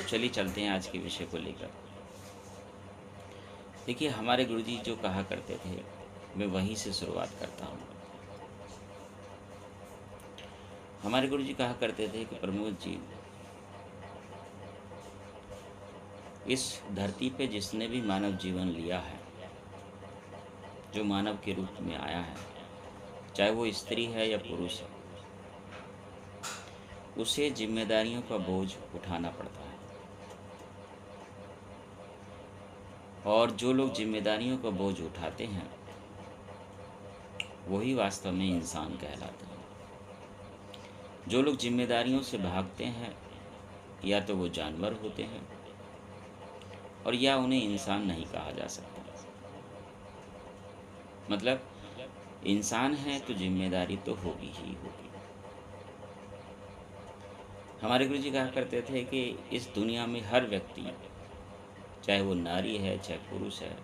चलिए चलते हैं आज के विषय को लेकर। देखिए, हमारे गुरुजी जो कहा करते थे, मैं वहीं से शुरुआत करता हूँ। हमारे गुरुजी कहा करते थे कि प्रमोद जी, इस धरती पे जिसने भी मानव जीवन लिया है, जो मानव के रूप में आया है, चाहे वो स्त्री है या पुरुष है, उसे जिम्मेदारियों का बोझ उठाना पड़ता है। और जो लोग जिम्मेदारियों का बोझ उठाते हैं, वही वास्तव में इंसान कहलाते हैं। जो लोग जिम्मेदारियों से भागते हैं, या तो वो जानवर होते हैं और या उन्हें इंसान नहीं कहा जा सकता। मतलब इंसान है तो जिम्मेदारी तो होगी ही होगी। हमारे गुरुजी कहा करते थे कि इस दुनिया में हर व्यक्ति, चाहे वो नारी है चाहे पुरुष है,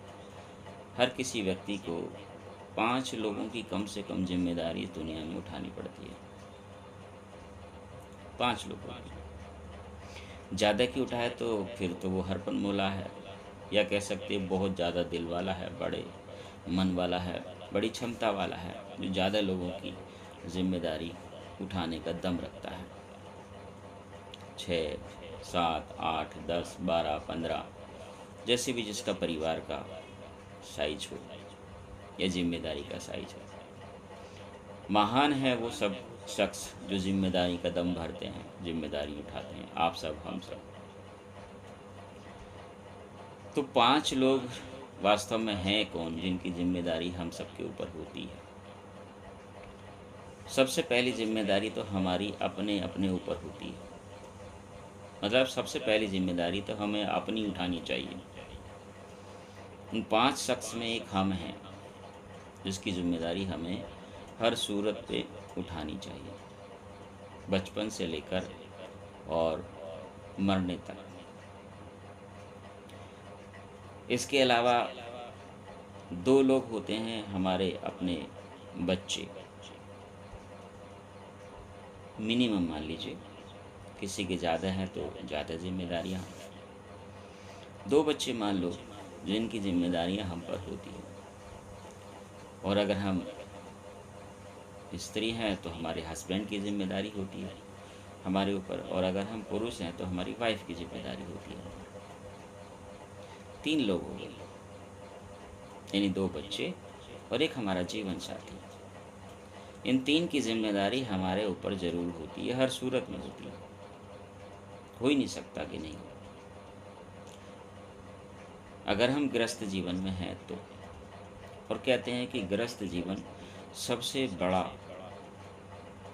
हर किसी व्यक्ति को 5 लोगों की कम से कम जिम्मेदारी इस दुनिया में उठानी पड़ती है। 5 लोगों की। ज़्यादा की उठाए तो फिर तो वो हरपन मोला है, या कह सकते बहुत ज़्यादा दिल वाला है, बड़े मन वाला है, बड़ी क्षमता वाला है, जो ज़्यादा लोगों की जिम्मेदारी उठाने का दम रखता है। 6, 7, 8, 10, 12, 15, जैसे भी जिसका परिवार का साइज हो या जिम्मेदारी का साइज हो। महान है वो सब शख्स जो जिम्मेदारी का दम भरते हैं, जिम्मेदारी उठाते हैं, आप सब, हम सब। तो 5 लोग वास्तव में हैं कौन जिनकी जिम्मेदारी हम सब के ऊपर होती है। सबसे पहली जिम्मेदारी तो हमारी अपने अपने ऊपर होती है। मतलब सबसे पहली जिम्मेदारी तो हमें अपनी उठानी चाहिए। उन 5 शख्स में एक हम हैं, जिसकी जिम्मेदारी हमें हर सूरत पे उठानी चाहिए, बचपन से लेकर और मरने तक। इसके अलावा 2 लोग होते हैं हमारे अपने बच्चे, मिनिमम मान लीजिए, किसी के ज़्यादा हैं तो ज़्यादा जिम्मेदारियाँ। 2 बच्चे मान लो जिनकी जिम्मेदारियाँ हम पर होती हैं। और अगर हम स्त्री हैं तो हमारे हस्बैंड की जिम्मेदारी होती है हमारे ऊपर, और अगर हम पुरुष हैं तो हमारी वाइफ की जिम्मेदारी होती है। 3 लोग हो गए, यानी 2 बच्चे और एक हमारा जीवन साथी। इन 3 की जिम्मेदारी हमारे ऊपर ज़रूर होती है, हर सूरत में होती है। हो ही नहीं सकता कि नहीं हो। अगर हम गृहस्थ जीवन में हैं तो, और कहते हैं कि गृहस्थ जीवन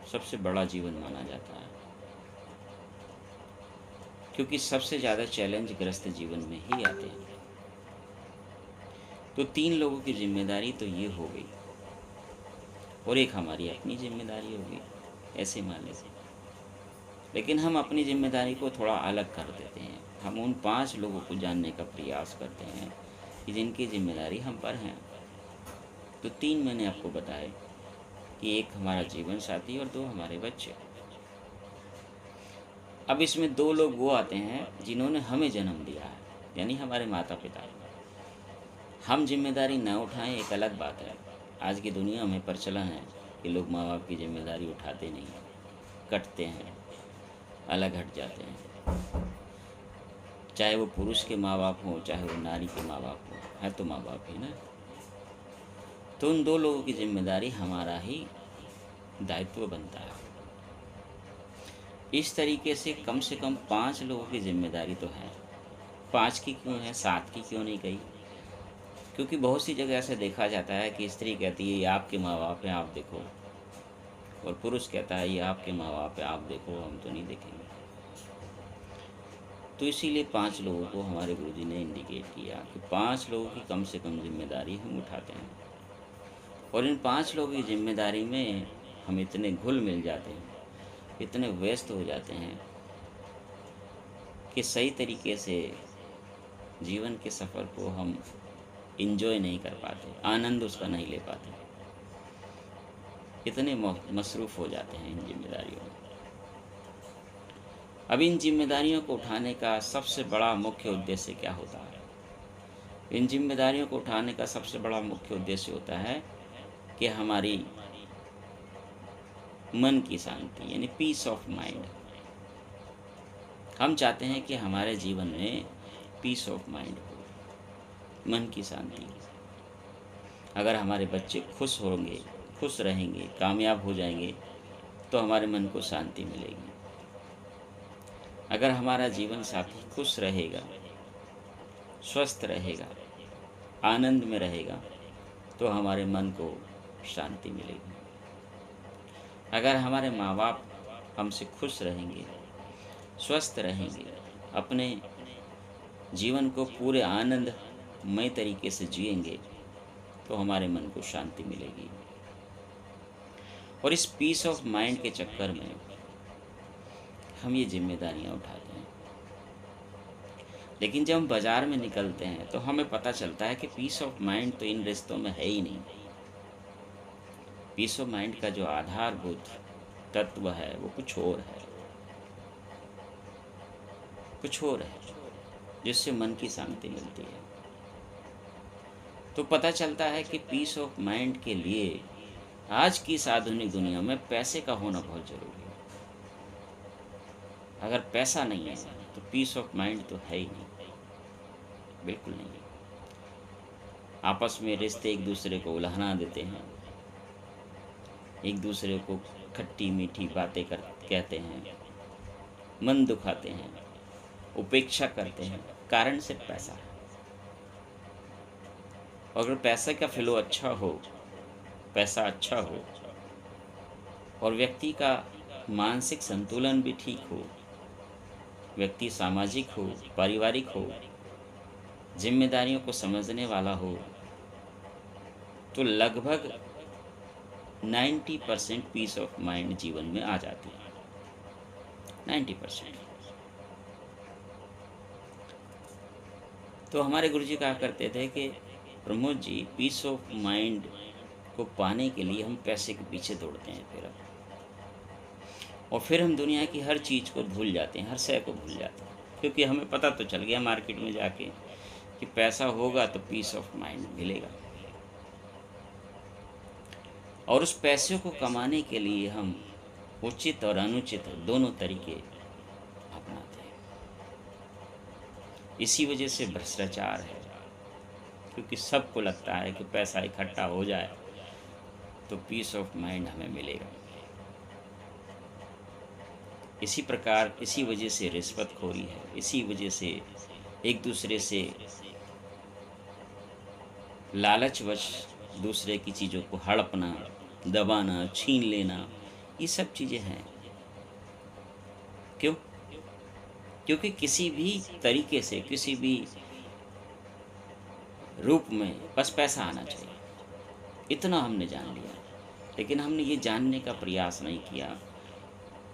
सबसे बड़ा जीवन माना जाता है, क्योंकि सबसे ज़्यादा चैलेंज गृहस्थ जीवन में ही आते हैं। तो 3 लोगों की जिम्मेदारी तो ये हो गई, और एक हमारी अपनी जिम्मेदारी होगी, ऐसे मान लीजिए। लेकिन हम अपनी जिम्मेदारी को थोड़ा अलग कर देते हैं। हम उन 5 लोगों को जानने का प्रयास करते हैं कि जिनकी जिम्मेदारी हम पर हैं। तो 3 मैंने आपको बताए कि एक हमारा जीवन साथी और 2 हमारे बच्चे। अब इसमें 2 लोग वो आते हैं जिन्होंने हमें जन्म दिया है, यानी हमारे माता पिता। हम जिम्मेदारी ना उठाएं एक अलग बात है। आज की दुनिया में प्रचलन है कि लोग माँ बाप की जिम्मेदारी उठाते नहीं, कटते हैं, अलग हट जाते हैं। चाहे वो पुरुष के माँ बाप हों, चाहे वो नारी के माँ बाप हों, है तो माँ बाप ही ना। तो उन 2 लोगों की जिम्मेदारी हमारा ही दायित्व बनता है। इस तरीके से कम 5 लोगों की जिम्मेदारी तो है। 5 की क्यों है, 7 की क्यों नहीं कही? क्योंकि बहुत सी जगह ऐसे देखा जाता है कि स्त्री कहती है ये आपके माँ बाप हैं, आप देखो, और पुरुष कहता है ये आपके माँ बाप हैं, आप देखो, हम तो नहीं देखेंगे। तो इसीलिए 5 लोगों को हमारे गुरुजी ने इंडिकेट किया कि 5 लोगों की कम से कम जिम्मेदारी हम उठाते हैं। और इन 5 लोगों की जिम्मेदारी में हम इतने घुल मिल जाते हैं, इतने व्यस्त हो जाते हैं कि सही तरीके से जीवन के सफ़र को हम इंजॉय नहीं कर पाते, आनंद उसका नहीं ले पाते, इतने मसरूफ़ हो जाते हैं इन जिम्मेदारियों में। अब इन जिम्मेदारियों को उठाने का सबसे बड़ा मुख्य उद्देश्य क्या होता है? इन जिम्मेदारियों को उठाने का सबसे बड़ा मुख्य उद्देश्य होता है कि हमारी मन की शांति, यानी पीस ऑफ माइंड। हम चाहते हैं कि हमारे जीवन में पीस ऑफ माइंड हो, मन की शांति। अगर हमारे बच्चे खुश होंगे, खुश रहेंगे, कामयाब हो जाएंगे, तो हमारे मन को शांति मिलेगी। अगर हमारा जीवन साथी खुश रहेगा, स्वस्थ रहेगा, आनंद में रहेगा, तो हमारे मन को शांति मिलेगी। अगर हमारे माँ बाप हमसे खुश रहेंगे, स्वस्थ रहेंगे, अपने जीवन को पूरे आनंदमय तरीके से जिएंगे, तो हमारे मन को शांति मिलेगी। और इस पीस ऑफ माइंड के चक्कर में हम ये जिम्मेदारियां उठाते हैं। लेकिन जब हम बाज़ार में निकलते हैं तो हमें पता चलता है कि पीस ऑफ माइंड तो इन रिश्तों में है ही नहीं। पीस ऑफ माइंड का जो आधारभूत तत्व है वो कुछ और है, कुछ और है, जिससे मन की शांति मिलती है। तो पता चलता है कि पीस ऑफ माइंड के लिए आज की इस आधुनिक दुनिया में पैसे का होना बहुत ज़रूरी है। अगर पैसा नहीं है तो पीस ऑफ माइंड तो है ही नहीं, बिल्कुल नहीं। आपस में रिश्ते एक दूसरे को उलझना देते हैं, एक दूसरे को खट्टी मीठी बातें कहते हैं, मन दुखाते हैं, उपेक्षा करते हैं, कारण सिर्फ पैसा है। अगर पैसे का फ्लो अच्छा हो, पैसा अच्छा हो और व्यक्ति का मानसिक संतुलन भी ठीक हो, व्यक्ति सामाजिक हो, पारिवारिक हो, जिम्मेदारियों को समझने वाला हो, तो लगभग 90% पीस ऑफ माइंड जीवन में आ जाती है। 90%। तो हमारे गुरुजी कहा करते थे कि Pramod ji, piece of mind को पाने के लिए हम पैसे के पीछे दौड़ते हैं फिर हम दुनिया की हर चीज़ को भूल जाते हैं, हर शय को भूल जाते हैं, क्योंकि हमें पता तो चल गया मार्केट में जाके कि पैसा होगा तो पीस ऑफ माइंड मिलेगा। और उस पैसे को कमाने के लिए हम उचित और अनुचित दोनों तरीके अपनाते हैं। इसी वजह से भ्रष्टाचार है, क्योंकि सबको लगता है कि पैसा इकट्ठा हो जाए तो पीस ऑफ माइंड हमें मिलेगा। इसी प्रकार इसी वजह से रिश्वतखोरी है, इसी वजह से एक दूसरे से लालचवश दूसरे की चीज़ों को हड़पना, दबाना, छीन लेना, ये सब चीज़ें हैं। क्यों? क्योंकि किसी भी तरीके से, किसी भी रूप में बस पैसा आना चाहिए, इतना हमने जान लिया। लेकिन हमने ये जानने का प्रयास नहीं किया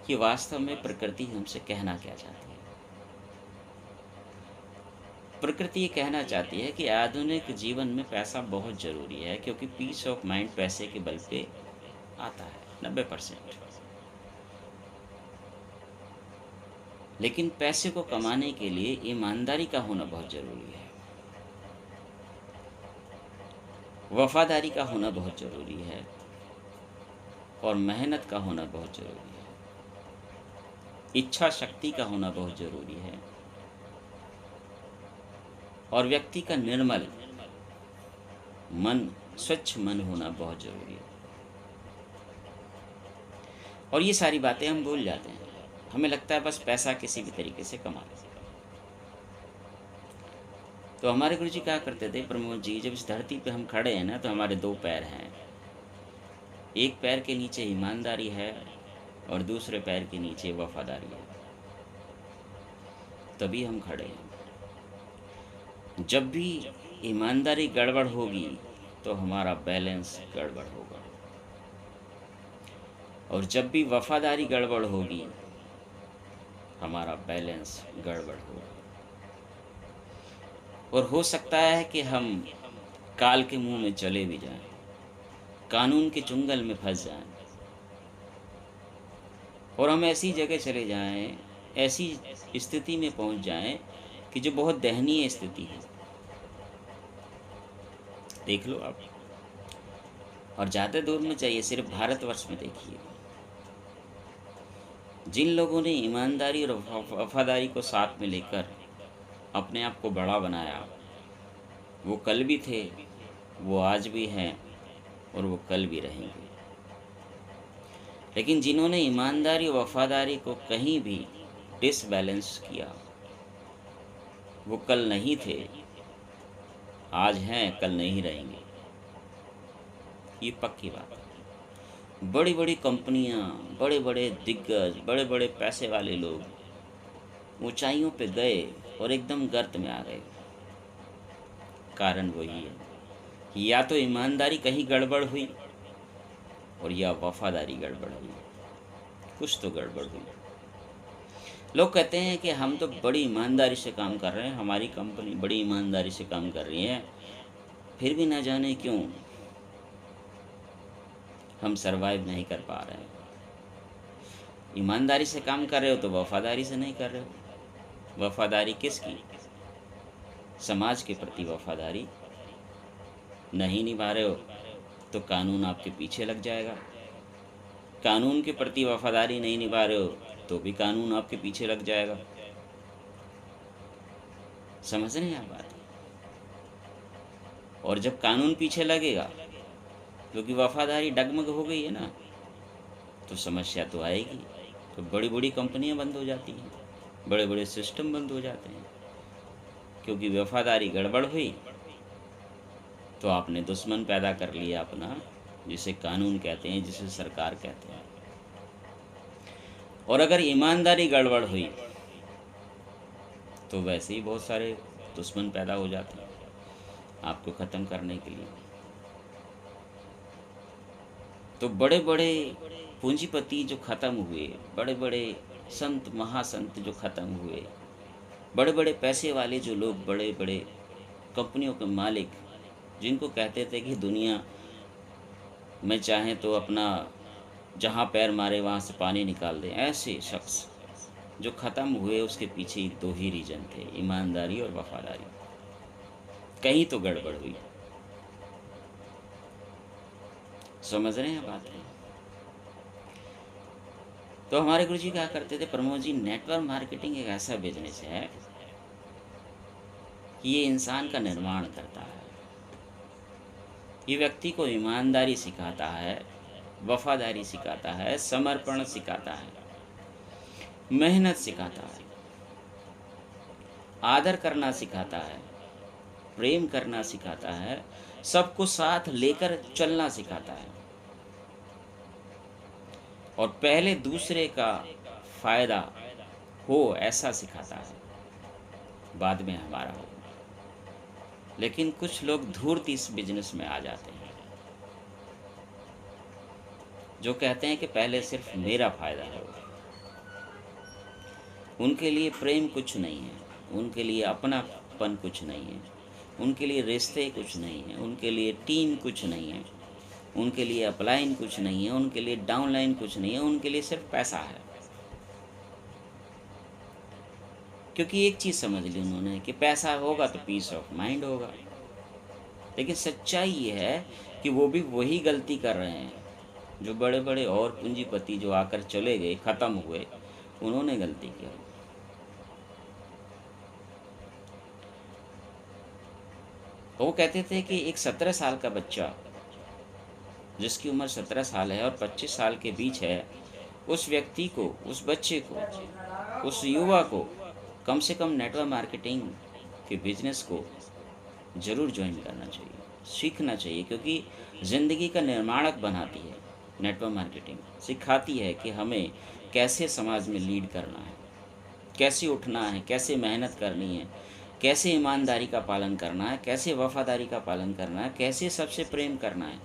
कि वास्तव में प्रकृति हमसे कहना क्या चाहती है। प्रकृति ये कहना चाहती है कि आधुनिक जीवन में पैसा बहुत ज़रूरी है, क्योंकि पीस ऑफ माइंड पैसे के बल पे आता है 90%। लेकिन पैसे को कमाने के लिए ईमानदारी का होना बहुत ज़रूरी है, वफादारी का होना बहुत ज़रूरी है, और मेहनत का होना बहुत ज़रूरी है, इच्छा शक्ति का होना बहुत ज़रूरी है, और व्यक्ति का निर्मल मन, स्वच्छ मन होना बहुत ज़रूरी है। और ये सारी बातें हम भूल जाते हैं। हमें लगता है बस पैसा किसी भी तरीके से कमा लें। तो हमारे गुरुजी कहा करते थे, प्रमोद जी, जब इस धरती पे हम खड़े हैं ना, तो हमारे दो पैर हैं। एक पैर के नीचे ईमानदारी है और दूसरे पैर के नीचे वफादारी है, तभी हम खड़े हैं। जब भी ईमानदारी गड़बड़ होगी तो हमारा बैलेंस गड़बड़ होगा, और जब भी वफादारी गड़बड़ होगी हमारा बैलेंस गड़बड़ होगा। और हो सकता है कि हम काल के मुंह में चले भी जाएं, कानून के चुंगल में फंस जाएं, और हम ऐसी जगह चले जाएं ऐसी स्थिति में पहुंच जाएं कि जो बहुत दयनीय स्थिति है। देख लो आप, और ज़्यादा दूर में चाहिए, सिर्फ भारतवर्ष में देखिए। जिन लोगों ने ईमानदारी और वफादारी को साथ में लेकर अपने आप को बड़ा बनाया, वो कल भी थे, वो आज भी हैं और वो कल भी रहेंगे। लेकिन जिन्होंने ईमानदारी और वफादारी को कहीं भी डिसबैलेंस किया, वो कल नहीं थे, आज हैं, कल नहीं रहेंगे। ये पक्की बात है। बड़ी बड़ी कंपनियां, बड़े बड़े दिग्गज, बड़े बड़े पैसे वाले लोग ऊंचाइयों पे गए और एकदम गर्त में आ गए। कारण वही है, या तो ईमानदारी कहीं गड़बड़ हुई और या वफादारी गड़बड़ हुई, कुछ तो गड़बड़ हुई। लोग कहते हैं कि हम तो बड़ी ईमानदारी से काम कर रहे हैं, हमारी कंपनी बड़ी ईमानदारी से काम कर रही है, फिर भी ना जाने क्यों हम सरवाइव नहीं कर पा रहे हैं। ईमानदारी से काम कर रहे हो तो वफादारी से नहीं कर रहे हो। वफादारी किसकी? समाज के प्रति वफादारी नहीं निभा रहे हो तो कानून आपके पीछे लग जाएगा। कानून के प्रति वफादारी नहीं निभा रहे हो तो भी कानून आपके पीछे लग जाएगा। समझ रहे हैं आप बात? और जब कानून पीछे लगेगा, क्योंकि वफादारी डगमग हो गई है ना, तो समस्या तो आएगी। तो बड़ी बड़ी कंपनियां बंद हो जाती हैं, बड़े बड़े सिस्टम बंद हो जाते हैं, क्योंकि वफादारी गड़बड़ हुई तो आपने दुश्मन पैदा कर लिया अपना, जिसे कानून कहते हैं, जिसे सरकार कहते हैं। और अगर ईमानदारी गड़बड़ हुई तो वैसे ही बहुत सारे दुश्मन पैदा हो जाते हैं आपको ख़त्म करने के लिए। तो बड़े बड़े पूंजीपति जो ख़त्म हुए, बड़े बड़े संत महासंत जो ख़त्म हुए, बड़े बड़े पैसे वाले जो लोग, बड़े बड़े कंपनियों के मालिक, जिनको कहते थे कि दुनिया में चाहें तो अपना जहाँ पैर मारे वहाँ से पानी निकाल दें, ऐसे शख्स जो ख़त्म हुए, उसके पीछे दो ही रीजन थे, ईमानदारी और वफादारी। कहीं तो गड़बड़ हुई। समझ रहे हैं बात? तो हमारे गुरुजी क्या करते थे, प्रमोद जी, नेटवर्क मार्केटिंग एक ऐसा बिजनेस है कि ये इंसान का निर्माण करता है। ये व्यक्ति को ईमानदारी सिखाता है, वफादारी सिखाता है, समर्पण सिखाता है, मेहनत सिखाता है, आदर करना सिखाता है, प्रेम करना सिखाता है, सबको साथ लेकर चलना सिखाता है, और पहले दूसरे का फायदा हो ऐसा सिखाता है, बाद में हमारा हो। लेकिन कुछ लोग धूर्त इस बिजनेस में आ जाते हैं, जो कहते हैं कि पहले सिर्फ मेरा फायदा हो। उनके लिए प्रेम कुछ नहीं है, उनके लिए अपनापन कुछ नहीं है, उनके लिए रिश्ते कुछ नहीं है, उनके लिए टीम कुछ नहीं है, उनके लिए अपलाइन कुछ नहीं है, उनके लिए डाउनलाइन कुछ नहीं है, उनके लिए सिर्फ पैसा है। क्योंकि एक चीज़ समझ ली उन्होंने कि पैसा होगा तो पीस ऑफ माइंड होगा। लेकिन सच्चाई ये है कि वो भी वही गलती कर रहे हैं जो बड़े बड़े और पूंजीपति जो आकर चले गए, ख़त्म हुए, उन्होंने गलती की। वो कहते थे कि एक 17 साल का बच्चा, जिसकी उम्र 17 साल है और 25 साल के बीच है, उस व्यक्ति को, उस बच्चे को, उस युवा को कम से कम नेटवर्क मार्केटिंग के बिजनेस को ज़रूर ज्वाइन करना चाहिए, सीखना चाहिए। क्योंकि ज़िंदगी का निर्माणक बनाती है नेटवर्क मार्केटिंग, सिखाती है कि हमें कैसे समाज में लीड करना है, कैसे उठना है, कैसे मेहनत करनी है, कैसे ईमानदारी का पालन करना है, कैसे वफादारी का पालन करना है, कैसे सबसे प्रेम करना है,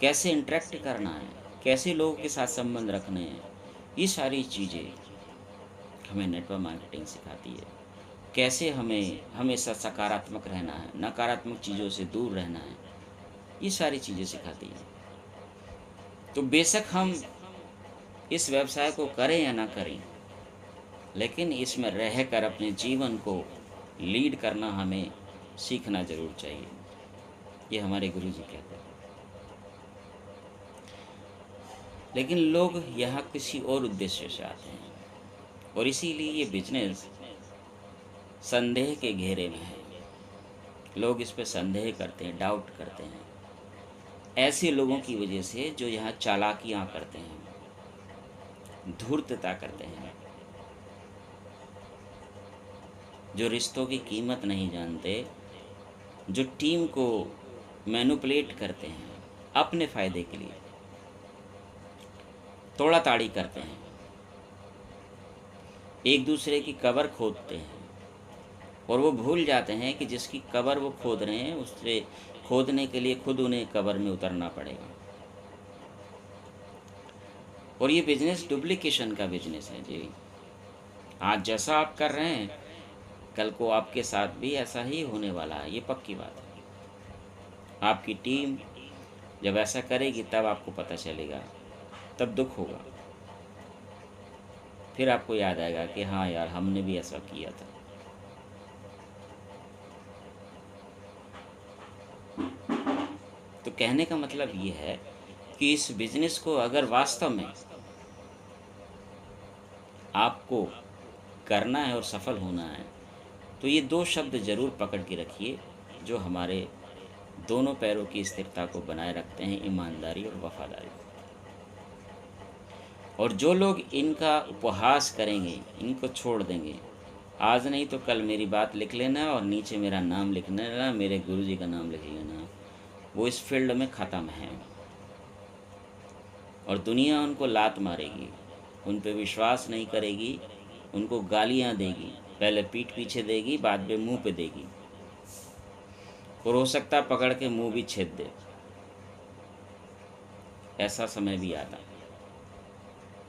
कैसे इंटरेक्ट करना है, कैसे लोगों के साथ संबंध रखने हैं। ये सारी चीज़ें हमें नेटवर्क मार्केटिंग सिखाती है। कैसे हमें हमेशा सकारात्मक रहना है, नकारात्मक चीज़ों से दूर रहना है, ये सारी चीज़ें सिखाती है। तो बेशक हम इस व्यवसाय को करें या ना करें, लेकिन इसमें रहकर अपने जीवन को लीड करना हमें सीखना ज़रूर चाहिए। ये हमारे गुरु जी कहते हैं। लेकिन लोग यहाँ किसी और उद्देश्य से आते हैं और इसीलिए ये बिजनेस संदेह के घेरे में है। लोग इस पे संदेह करते हैं, डाउट करते हैं, ऐसे लोगों की वजह से जो यहाँ चालाकियाँ करते हैं, धूर्तता करते हैं, जो रिश्तों की कीमत नहीं जानते, जो टीम को मैनिपुलेट करते हैं अपने फ़ायदे के लिए, तोड़ा ताड़ी करते हैं, एक दूसरे की कब्र खोदते हैं और वो भूल जाते हैं कि जिसकी कब्र वो खोद रहे हैं उससे खोदने के लिए खुद उन्हें कब्र में उतरना पड़ेगा। और ये बिजनेस डुप्लीकेशन का बिजनेस है जी। आज जैसा आप कर रहे हैं कल को आपके साथ भी ऐसा ही होने वाला है, ये पक्की बात है। आपकी टीम जब ऐसा करेगी तब आपको पता चलेगा, तब दुख होगा, फिर आपको याद आएगा कि हाँ यार हमने भी ऐसा किया था। तो कहने का मतलब ये है कि इस बिजनेस को अगर वास्तव में आपको करना है और सफल होना है तो ये दो शब्द ज़रूर पकड़ के रखिए जो हमारे दोनों पैरों की स्थिरता को बनाए रखते हैं, ईमानदारी और वफादारी। और जो लोग इनका उपहास करेंगे, इनको छोड़ देंगे, आज नहीं तो कल मेरी बात लिख लेना और नीचे मेरा नाम लिख लेना, मेरे गुरुजी का नाम लिख लेना, वो इस फील्ड में ख़त्म है और दुनिया उनको लात मारेगी, उन पे विश्वास नहीं करेगी, उनको गालियाँ देगी, पहले पीठ पीछे देगी, बाद में मुंह पे देगी और हो सकता पकड़ के मुंह भी छेद दे। ऐसा समय भी आता है।